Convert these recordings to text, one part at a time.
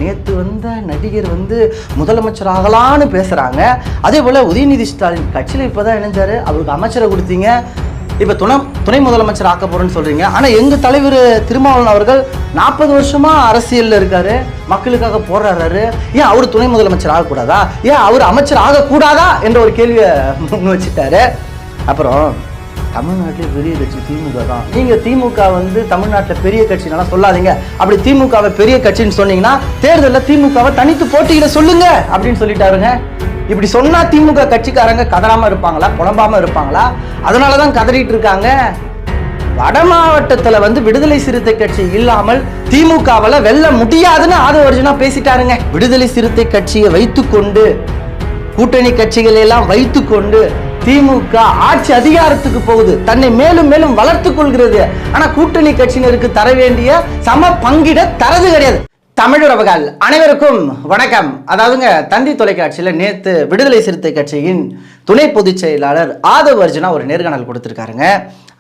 நேற்று வந்த நடிகர் முதலமைச்சர் ஆகலான்னு பேசுகிறாங்க. அதே போல் உதயநிதி ஸ்டாலின் கட்சியில் இப்போ தான் இணைஞ்சார், அவருக்கு அமைச்சரை கொடுத்தீங்க, இப்போ துணை முதலமைச்சர் ஆக்க போகிறேன்னு சொல்கிறீங்க. ஆனால் எங்கள் தலைவர் திருமாவளவன் அவர்கள் 40 வருஷமாக அரசியலில் இருக்கார், மக்களுக்காக போராடுறாரு. ஏன் அவர் துணை முதலமைச்சர் ஆகக்கூடாதா, ஏன் அவர் அமைச்சர் ஆகக்கூடாதா என்ற ஒரு கேள்வியை முன் வச்சுட்டாரு. அப்புறம் தமிழ்நாட்டிலே பெரிய கட்சி திமுக தான். நீங்கள் திமுக தமிழ்நாட்டில் பெரிய கட்சினாலாம் சொல்லாதீங்க. அப்படி திமுகவை பெரிய கட்சின்னு சொன்னீங்கன்னா தேர்தலில் திமுகவை தனித்து போட்டியிட சொல்லுங்க அப்படின்னு சொல்லிட்டாருங்க. இப்படி சொன்னா திமுக கட்சிக்காரங்க கதறாம இருப்பாங்களா, புலம்பாம இருப்பாங்களா? அதனாலதான் கதறிட்டு இருக்காங்க. வட மாவட்டத்துல விடுதலை சிறுத்தை கட்சி இல்லாமல் திமுகவால வெல்ல முடியாதுன்னு ஆதவர்ஜுனா பேசிட்டாருங்க. விடுதலை சிறுத்தை கட்சியை வைத்துக்கொண்டு, கூட்டணி கட்சிகளை எல்லாம் வைத்துக்கொண்டு திமுக ஆட்சி அதிகாரத்துக்கு போகுது, தன்னை மேலும் மேலும் வளர்த்துக் கொள்கிறது. ஆனா கூட்டணி கட்சியினருக்கு தர வேண்டிய சம பங்கிட தரது கிடையாது. தமிழுறவுகள் அனைவருக்கும் வணக்கம். அதாவதுங்க, தந்தி தொலைக்காட்சியில் நேற்று விடுதலை சிறுத்தை கட்சியின் துணை பொதுச் செயலாளர் ஆதவர்ஜுனா ஒரு நேர்காணல் கொடுத்துருக்காருங்க.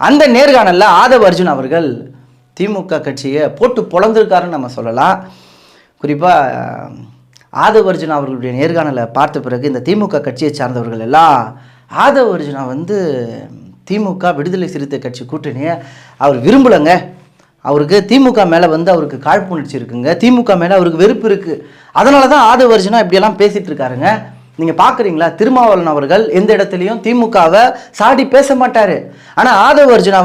அந்த நேர்காணலில் ஆதவர்ஜுனா அவர்கள் திமுக கட்சியை போட்டு பொழந்திருக்காருன்னு நம்ம சொல்லலாம். குறிப்பாக ஆதவர்ஜுனா அவர்களுடைய நேர்காணலை பார்த்த பிறகு இந்த திமுக கட்சியை சார்ந்தவர்கள் எல்லாம் ஆதவர்ஜுனா திமுக விடுதலை சிறுத்தை கட்சி கூட்டணியை அவர் விரும்பலைங்க, அவருக்கு திமுக மேலே அவருக்கு காழ்ப்புணர்ச்சி இருக்குங்க, திமுக மேலே அவருக்கு வெறுப்பு இருக்குது, அதனால தான் ஆதவர்ஜுனா இப்படியெல்லாம் பேசிகிட்டு இருக்காருங்க. நீங்கள் பார்க்குறீங்களா, திருமாவளவன் அவர்கள் எந்த இடத்துலையும் திமுகவை சாடி பேச மாட்டார். ஆனால் ஆதவர்ஜுனா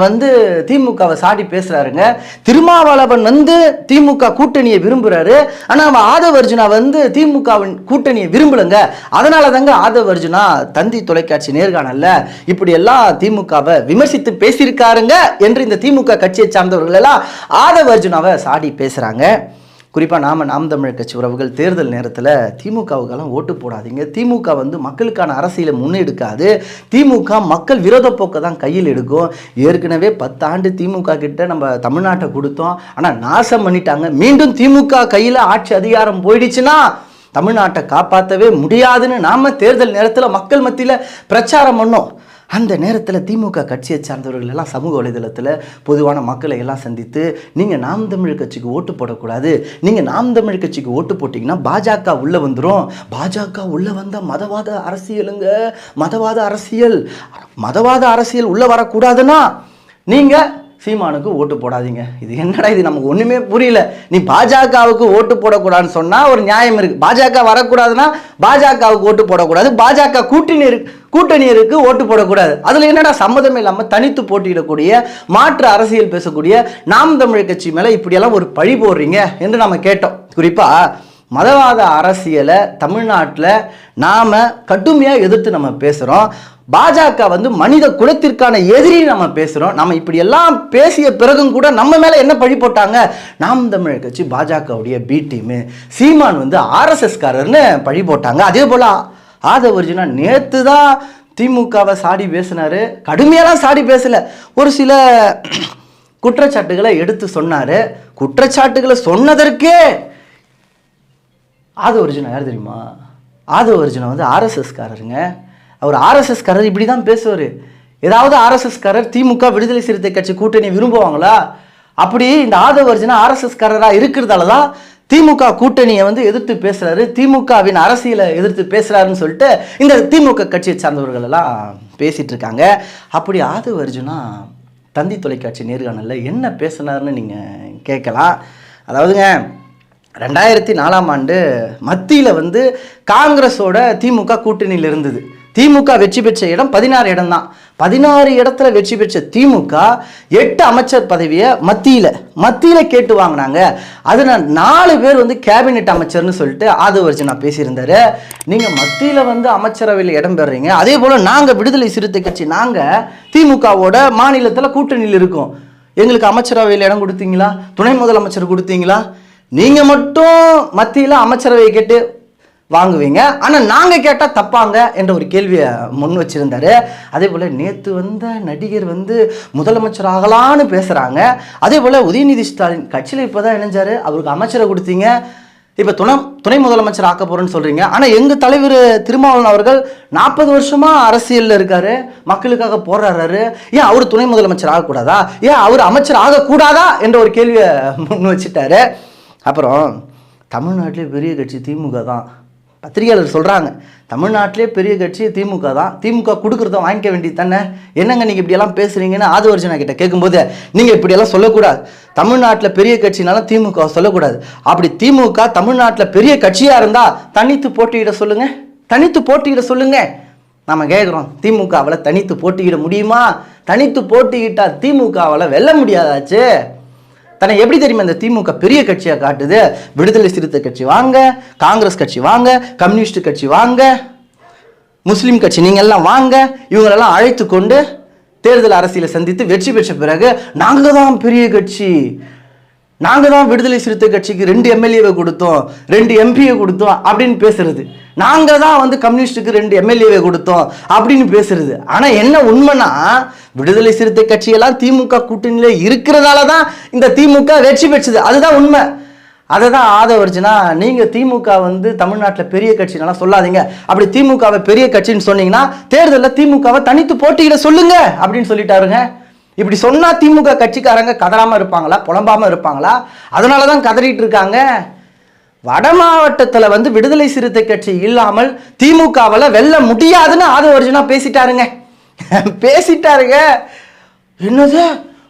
திமுகவை சாடி பேசுகிறாருங்க. திருமாவளவன் திமுக கூட்டணியை விரும்புகிறாரு, ஆனால் அவன் ஆதவர்ஜுனா திமுகவின் கூட்டணியை விரும்பலைங்க. அதனால தாங்க ஆதவர்ஜுனா தந்தி தொலைக்காட்சி நேர்காணல்ல இப்படியெல்லாம் திமுகவை விமர்சித்து பேசியிருக்காருங்க என்று இந்த திமுக கட்சியை சார்ந்தவர்கள் எல்லாம் ஆதவர்ஜுனாவை சாடி பேசுகிறாங்க. குறிப்பாக நாம் தமிழர் கட்சி உறவுகள் தேர்தல் நேரத்தில் திமுகவுக்கெல்லாம் ஓட்டு போடாதீங்க, திமுக மக்களுக்கான அரசியலை முன்னெடுக்காது, திமுக மக்கள் விரோத போக்கை தான் கையில் எடுக்கும். ஏற்கனவே 10 ஆண்டு திமுக கிட்ட நம்ம தமிழ்நாட்டை கொடுத்தோம், ஆனால் நாசம் பண்ணிட்டாங்க. மீண்டும் திமுக கையில் ஆட்சி அதிகாரம் போயிடுச்சுன்னா தமிழ்நாட்டை காப்பாற்றவே முடியாதுன்னு நாம் தேர்தல் நேரத்தில் மக்கள் மத்தியில் பிரச்சாரம் பண்ணோம். அந்த நேரத்தில் திமுக கட்சியை சார்ந்தவர்கள் எல்லாம் சமூக வலைதளத்தில் பொதுவான மக்களை எல்லாம் சந்தித்து, நீங்கள் நாம் தமிழ் கட்சிக்கு ஓட்டு போடக்கூடாது, நீங்கள் நாம் தமிழ் கட்சிக்கு ஓட்டு போட்டிங்கன்னா பாஜக உள்ளே வந்துடும், பாஜக உள்ளே வந்தால் மதவாத அரசியலுங்க, மதவாத அரசியல் உள்ளே வரக்கூடாதுன்னா நீங்கள் சீமானுக்கு ஓட்டு போடாதீங்க. இது என்னடா, இது நமக்கு ஒன்றுமே புரியல. நீ பாஜகவுக்கு ஓட்டு போடக்கூடாதுன்னு சொன்னால் ஒரு நியாயம் இருக்குது, பாஜக வரக்கூடாதுன்னா பாஜகவுக்கு ஓட்டு போடக்கூடாது, பாஜக கூட்டணியருக்கு ஓட்டு போடக்கூடாது. அதில் என்னடா சம்மதமே இல்லாமல் தனித்து போட்டியிடக்கூடிய மாற்று அரசியல் பேசக்கூடிய நாம் தமிழ் கட்சி மேலே இப்படியெல்லாம் ஒரு பழி போடுறீங்க என்று நம்ம கேட்டோம். குறிப்பாக மதவாத அரசியலை தமிழ்நாட்டில் நாம் கடுமையாக எதிர்த்து நம்ம பேசுகிறோம். பாஜக மனித குலத்திற்கான எதிரி நம்ம பேசுகிறோம். நம்ம இப்படி எல்லாம் பேசிய பிறகும் கூட நம்ம மேலே என்ன பழி போட்டாங்க, நாம் தமிழர் கட்சி பாஜகவுடைய பி டீமு, சீமான் RSS காரர்னு பழி போட்டாங்க. அதே போல் ஆதவர்ஜுனா நேற்று தான் திமுகவை சாடி பேசினார். கடுமையெல்லாம் சாடி பேசலை, ஒரு சில குற்றச்சாட்டுகளை எடுத்து சொன்னார். குற்றச்சாட்டுகளை சொன்னதற்கே ஆதவர்ஜுனா யார் தெரியுமா, ஆதவர்ஜுனா RSS காரருங்க. அவர் RSS காரர் இப்படி தான் பேசுவார். ஏதாவது RSS காரர் திமுக விடுதலை சிறுத்தை கட்சி கூட்டணி விரும்புவாங்களா? அப்படி இந்த ஆதவர்ஜுனா RSS காரராக இருக்கிறதால தான் திமுக கூட்டணியை எதிர்த்து பேசுகிறாரு, திமுகவின் அரசியலை எதிர்த்து பேசுகிறாருன்னு சொல்லிட்டு இந்த திமுக கட்சியை சார்ந்தவர்கள் எல்லாம் பேசிகிட்டு இருக்காங்க. அப்படி ஆதவர்ஜுனா தந்தி தொலைக்காட்சி நேர்காணலில் என்ன பேசினார்னு நீங்கள் கேட்கலாம். அதாவதுங்க, 2004ஆம் ஆண்டு மத்தியில் காங்கிரஸோட திமுக கூட்டணியில் இருந்தது. திமுக வெற்றி பெற்ற இடம் 16 இடம் தான். 16 இடத்துல வெற்றி பெற்ற திமுக 8 அமைச்சர் பதவியை மத்தியில் கேட்டு வாங்கினாங்க. அதில் 4 பேர் கேபினெட் அமைச்சர்னு சொல்லிட்டு ஆதவர்ஜுனா பேசியிருந்தாரு. நீங்கள் மத்தியில் அமைச்சரவையில் இடம் பெறுறீங்க, அதே போல் நாங்கள் விடுதலை சிறுத்தை கட்சி, நாங்கள் திமுகவோட மாநிலத்தில் கூட்டணியில் இருக்கோம், எங்களுக்கு அமைச்சரவையில் இடம் கொடுத்தீங்களா, துணை முதலமைச்சர் கொடுத்தீங்களா? நீங்கள் மட்டும் மத்தியில் அமைச்சரவையை கேட்டு வாங்குவீங்க, ஆனால் நாங்கள் கேட்டால் தப்பாங்க என்ற ஒரு கேள்வியை முன் வச்சிருந்தாரு. அதே போல் நேற்று வந்த நடிகர் முதலமைச்சர் ஆகலான்னு பேசுகிறாங்க. அதே போல் உதயநிதி ஸ்டாலின் கட்சியில் இப்போ தான் இணைஞ்சார், அவருக்கு அமைச்சரை கொடுத்தீங்க, இப்போ துணை முதலமைச்சர் ஆக்க போகிறேன்னு சொல்கிறீங்க. ஆனால் எங்கள் தலைவர் திருமாவளவன் அவர்கள் 40 வருஷமாக அரசியலில் இருக்கார், மக்களுக்காக போராடுறாரு, ஏன் அவர் துணை முதலமைச்சர் ஆகக்கூடாதா, ஏன் அவர் அமைச்சர் ஆகக்கூடாதா என்ற ஒரு கேள்வியை முன் வச்சுட்டாரு. அப்புறம் தமிழ்நாட்டிலே பெரிய கட்சி திமுக தான். பத்திரிகையாளர் சொல்கிறாங்க, தமிழ்நாட்டிலே பெரிய கட்சி திமுக தான், திமுக கொடுக்குறத வாங்கிக்க வேண்டியது தானே, என்னங்க நீங்கள் இப்படியெல்லாம் பேசுகிறீங்கன்னு ஆதவர்ஜனா கிட்ட கேட்கும்போது, நீங்கள் இப்படியெல்லாம் சொல்லக்கூடாது, தமிழ்நாட்டில் பெரிய கட்சினாலும் திமுக சொல்லக்கூடாது, அப்படி திமுக தமிழ்நாட்டில் பெரிய கட்சியாக இருந்தால் தனித்து போட்டியிட சொல்லுங்கள், தனித்து போட்டியிட சொல்லுங்கள். நம்ம கேட்குறோம், திமுகவில் தனித்து போட்டியிட முடியுமா? தனித்து போட்டியிட்டால் திமுகவில் வெல்ல முடியாதாச்சு. தன்னை எப்படி தெரியுமா இந்த திமுக பெரிய கட்சியாக காட்டுது? விடுதலை சிறுத்தை கட்சி வாங்க, காங்கிரஸ் கட்சி வாங்க, கம்யூனிஸ்ட் கட்சி வாங்க, முஸ்லீம் கட்சி நீங்கள் எல்லாம் வாங்க, இவங்களெல்லாம் அழைத்து கொண்டு தேர்தல் அரசியலை சந்தித்து வெற்றி பெற்ற பிறகு நாங்கள் தான் பெரிய கட்சி, நாங்கள் தான் விடுதலை சிறுத்தை கட்சிக்கு 2 எம்எல்ஏவை கொடுத்தோம், 2 எம்பியை கொடுத்தோம் அப்படின்னு பேசுறது, நாங்கள் தான் கம்யூனிஸ்டுக்கு 2 எம்எல்ஏவை கொடுத்தோம் அப்படின்னு பேசுறது. ஆனால் என்ன உண்மைனா, விடுதலை சிறுத்தை கட்சியெல்லாம் திமுக கூட்டணியில் இருக்கிறதால தான் இந்த திமுக வெற்றி பெற்றது, அதுதான் உண்மை. அதை தான் ஆதவர்ஜனா, நீங்கள் திமுக தமிழ்நாட்டில் பெரிய கட்சினாலாம் சொல்லாதீங்க, அப்படி திமுகவை பெரிய கட்சின்னு சொன்னீங்கன்னா தேர்தலில் திமுகவை தனித்து போட்டியிட சொல்லுங்க அப்படின்னு சொல்லிட்டாருங்க. இப்படி சொன்னா திமுக கட்சிக்காரங்க கதறாம இருப்பாங்களா, புலம்பாம இருப்பாங்களா? அதனால தான் கதறிட்டு இருக்காங்க. வட மாவட்டத்தில் விடுதலை சிறுத்தை கட்சி இல்லாமல் திமுகவில் வெல்ல முடியாதுன்னு ஆதவர்ஜனா பேசிட்டாருங்க. பேசிட்டாருங்க. என்னது,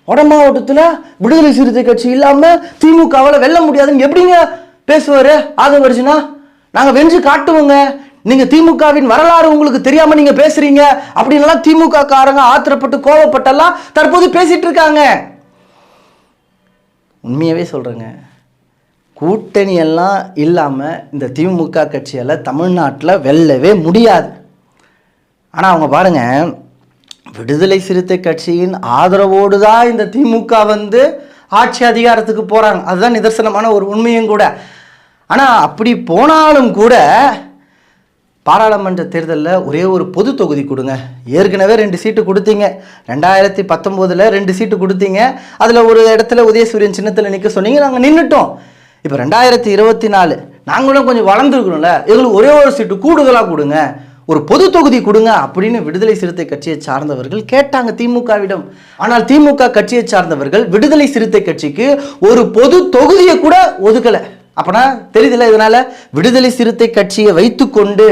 வட மாவட்டத்தில் விடுதலை சிறுத்தை கட்சி இல்லாமல் திமுகவில் வெல்ல முடியாதுன்னு எப்படிங்க பேசுவாரு ஆதவர்ஜனா? நாங்கள் வென்று காட்டுவோங்க, நீங்க திமுகவின் வரலாறு உங்களுக்கு தெரியாம நீங்க பேசுறீங்க அப்படின்னு திமுக காரங்க ஆத்திரப்பட்டு கோவப்பட்டெல்லாம் தற்போது பேசிட்டு இருக்காங்க. உண்மையாவே சொல்றேங்க, கூட்டணி எல்லாம் இல்லாம இந்த திமுக கட்சியால தமிழ்நாட்டில் வெல்லவே முடியாது. ஆனா அவங்க பாருங்க, விடுதலை சிறுத்தை கட்சியின் ஆதரவோடு தான் இந்த திமுக ஆட்சி அதிகாரத்துக்கு போறாங்க, அதுதான் நிதர்சனமான ஒரு உண்மையும் கூட. ஆனா அப்படி போனாலும் கூட பாராளுமன்ற தேர்தலில் ஒரே ஒரு பொது தொகுதி கொடுங்க. ஏற்கனவே 2 சீட்டு கொடுத்தீங்க, 2019 2 சீட்டு கொடுத்தீங்க, அதில் ஒரு இடத்துல உதயசூரியன் சின்னத்தில் நிற்க சொன்னீங்க, நாங்கள் நின்றுட்டோம். இப்போ 2024 நாங்களும் கொஞ்சம் வளர்ந்துருக்கணும்ல, எங்களுக்கு ஒரே ஒரு சீட்டு கூடுதலாக கொடுங்க, ஒரு பொது தொகுதி கொடுங்க அப்படின்னு விடுதலை சிறுத்தை கட்சியை சார்ந்தவர்கள் கேட்டாங்க திமுகவிடம். ஆனால் திமுக கட்சியை சார்ந்தவர்கள் விடுதலை சிறுத்தை கட்சிக்கு ஒரு பொது தொகுதியை கூட ஒதுக்கலை. அப்பனா தெரியுதுல, இதனால விடுதலை சிறுத்தை கட்சியை வைத்துக்கொண்டு,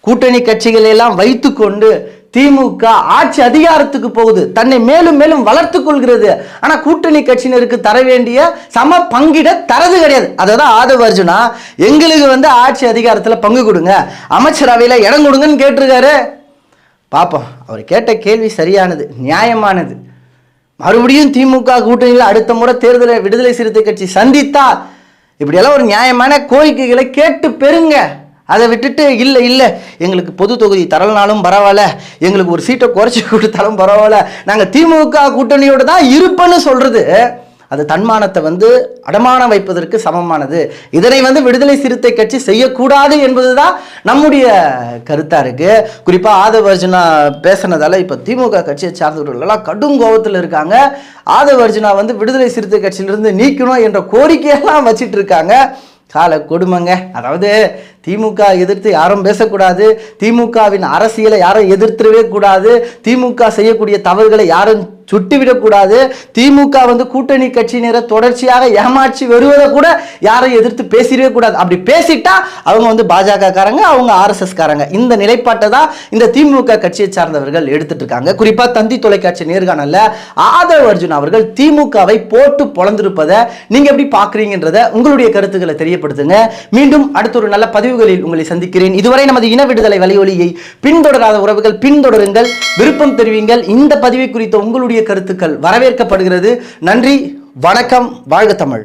கூட்டணி கட்சிகளை எல்லாம் வைத்துக்கொண்டு திமுக ஆட்சி அதிகாரத்துக்கு போகுது, தன்னை மேலும் மேலும் வளர்த்து கொள்கிறது. ஆனா கூட்டணி கட்சியினருக்கு தர வேண்டிய சம பங்கிட தரது கிடையாது. அதான் ஆதவர்ஜனா எங்களுக்கு ஆட்சி அதிகாரத்தில் பங்கு கொடுங்க, அமைச்சரவையில் இடம் கொடுங்கன்னு கேட்டிருக்காரு. பார்ப்போம், அவர் கேட்ட கேள்வி சரியானது, நியாயமானது. மறுபடியும் திமுக கூட்டணியில் அடுத்த முறை தேர்தலை விடுதலை சிறுத்தை கட்சி சந்தித்தா இப்படியெல்லாம் ஒரு நியாயமான கோரிக்கைகளை கேட்டு பெறுங்க. அதை விட்டுட்டு இல்லை இல்லை எங்களுக்கு பொது தொகுதி தரலனாலும் பரவாயில்ல, எங்களுக்கு ஒரு சீட்டை குறைச்சி கொடுத்தாலும் பரவாயில்ல, நாங்கள் திமுக கூட்டணியோடு தான் இருப்பேன்னு சொல்றது, அது தன்மானத்தை அடமானம் வைப்பதற்கு சமமானது. இதனை விடுதலை சிறுத்தை கட்சி செய்யக்கூடாது என்பதுதான் நம்முடைய கருத்தா இருக்கு. குறிப்பா ஆதவர்ஜனா பேசினதால இப்ப திமுக கட்சியை சார்ந்தவர்கள் எல்லாம் கடும் கோபத்தில் இருக்காங்க. ஆதவர்ஜனா விடுதலை சிறுத்தை கட்சியிலிருந்து நீக்கணும் என்ற கோரிக்கையெல்லாம் வச்சிட்டு இருக்காங்க. கால கொடுமைங்க. அதாவது திமுக எதிர்த்து யாரும் பேசக்கூடாது, திமுகவின் அரசியலை யாரும் எதிர்த்துடவே கூடாது, திமுக செய்யக்கூடிய தவறுகளை யாரும் சுட்டிவிடக்கூடாது, திமுக கூட்டணி கட்சியினரை தொடர்ச்சியாக ஏமாற்றி வருவதை கூட யாரும் எதிர்த்து பேசிடவே கூடாது. அப்படி பேசிட்டா அவங்க பாஜக காரங்க, அவங்க RSS காரங்க. இந்த நிலைப்பாட்டை தான் இந்த திமுக கட்சியை சார்ந்தவர்கள் எடுத்துட்டு இருக்காங்க. குறிப்பா தந்தி தொலைக்காட்சி நேர்காணல்ல ஆதவர்ஜுனா அவர்கள் திமுகவை போட்டு பொளந்திருப்பதை நீங்க எப்படி பாக்குறீங்கன்றத உங்களுடைய கருத்துக்களை தெரியப்படுத்துங்க. மீண்டும் அடுத்த ஒரு நல்ல பதிவுகளில் உங்களை சந்திக்கிறேன். இதுவரை நமது இன விடுதலை வலையொலியை பின்தொடராத உறவுகள் பின்தொடருங்கள், விருப்பம் தெரிவிங்கள். இந்த பதிவை குறித்த உங்களுடைய கருத்துக்கள் வரவேற்கப்படுகிறது. நன்றி, வணக்கம், வாழ்க தமிழ்.